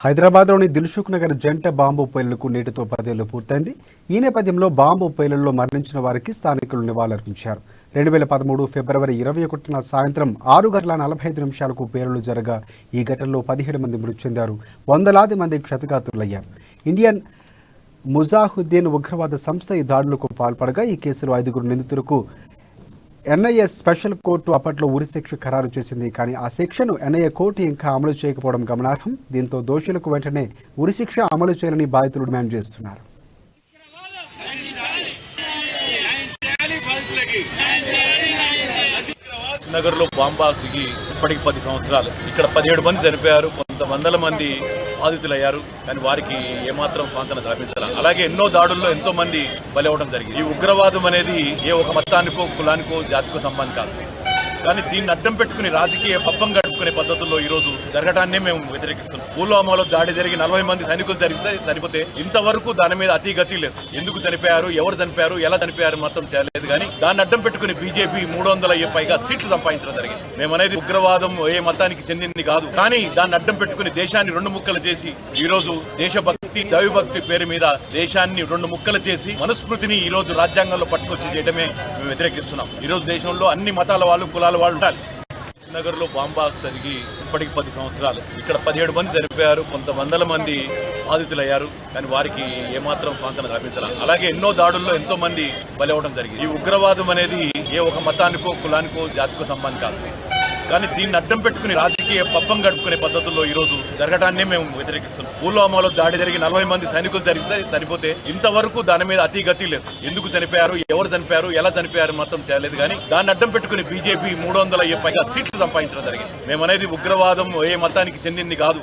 హైదరాబాద్లోని దిల్సుఖ్ నగర్ జంట బాంబు పేలులకు నేటితో 10 ఏళ్లు పూర్తయింది. ఈ నేపథ్యంలో బాంబు పేలుల్లో మరణించిన వారికి స్థానికులు నివాళులర్పించారు. 2013 ఫిబ్రవరి 21న సాయంత్రం 6:45 పేలుళ్లు జరగా ఈ ఘటనలో 17 మంది మృతి చెందారు. వందలాది మంది క్షతగాత్రులయ్యారు. ఇండియన్ ముజాహిద్దీన్ ఉగ్రవాద సంస్థ ఈ దాడులకు పాల్పడగా ఈ కేసులో 5 నిందితులకు ఎన్ఐఏ స్పెషల్ కోర్టు అప్పట్లో ఉరిశిక్ష ఖరారు చేసింది. కానీ ఆ శిక్షను ఎన్ఐఏ కోర్టు ఇంకా అమలు చేయకపోవడం గమనార్హం. దీంతో దోషులకు వెంటనే ఉరిశిక్ష అమలు చేయాలని బాధితులు డిమాండ్ చేస్తున్నారు. నగర్లో బాంబాకి ఇప్పటికి 10 సంవత్సరాలు. ఇక్కడ 17 మంది చనిపోయారు, కొంత వందల మంది బాధితులయ్యారు. కానీ వారికి ఏమాత్రం స్వాంతన కల్పించాలి. అలాగే ఎన్నో దాడుల్లో ఎంతో మంది బలి అవ్వడం జరిగింది. ఈ ఉగ్రవాదం అనేది ఏ ఒక మతానికో కులానికో జాతికో సంబంధం కాదు. కానీ దీన్ని అడ్డం పెట్టుకుని రాజకీయ పబ్బం గడుపుకునే పద్ధతుల్లో ఈ రోజు జరగడాన్నే మేము వ్యతిరేకిస్తున్నాం. పుల్వామాలో దాడి జరిగి 40 మంది సైనికులు చనిపోతే ఇంతవరకు దాని మీద అతిగతి లేదు. ఎందుకు చనిపోయారు, ఎవరు చనిపోయారు, ఎలా చనిపోయారు మాత్రం తెలియదు. కానీ దాన్ని అడ్డం పెట్టుకుని బీజేపీ 300 పైగా సీట్లు సంపాదించడం జరిగింది. మేమనేది ఉగ్రవాదం ఏ మతానికి చెందింది కాదు. కానీ దాన్ని అడ్డం పెట్టుకుని దేశాన్ని 2 ముక్కలు చేసి ఈ రోజు దేశభక్తి దైవభక్తి పేరు మీద దేశాన్ని 2 ముక్కలు చేసి మనుస్మృతిని ఈ రోజు రాజ్యాంగంలో పట్టుకొచ్చి చేయడమే మేము వ్యతిరేకిస్తున్నాం. ఈ రోజు దేశంలో అన్ని మతాల వాళ్ళు కులాల వాళ్ళు ఉండాలి. నగర్లో బాంబా జరిగి ఇప్పటికి 10 సంవత్సరాలు. ఇక్కడ 17 మంది చనిపోయారు, కొంత వందల మంది బాధితులయ్యారు. కానీ వారికి ఏమాత్రం స్వాంతన కల్పించాలి. అలాగే ఎన్నో దాడుల్లో ఎంతో మంది బలి అవ్వడం జరిగింది. ఈ ఉగ్రవాదం అనేది ఏ ఒక మతానికో కులానికో జాతికో సంబంధం కాదు. కానీ దీన్ని అడ్డం పెట్టుకుని రాజకీయ పబ్బం గడుపుకునే పద్ధతుల్లో ఈ రోజు జరగడాన్నే మేము వ్యతిరేకిస్తున్నాం. పుల్వామాలో దాడి జరిగి 40 మంది సైనికులు చనిపోతే ఇంతవరకు దాని మీద అతిగతి లేదు. ఎందుకు చనిపోయారు, ఎవరు చనిపోయారు, ఎలా చనిపోయారు మాత్రం తెలియదు. కానీ దాన్ని అడ్డం పెట్టుకుని బీజేపీ 300 పైగా సీట్లు సంపాదించడం జరిగింది. మేమనేది ఉగ్రవాదం ఏ మతానికి చెందింది కాదు.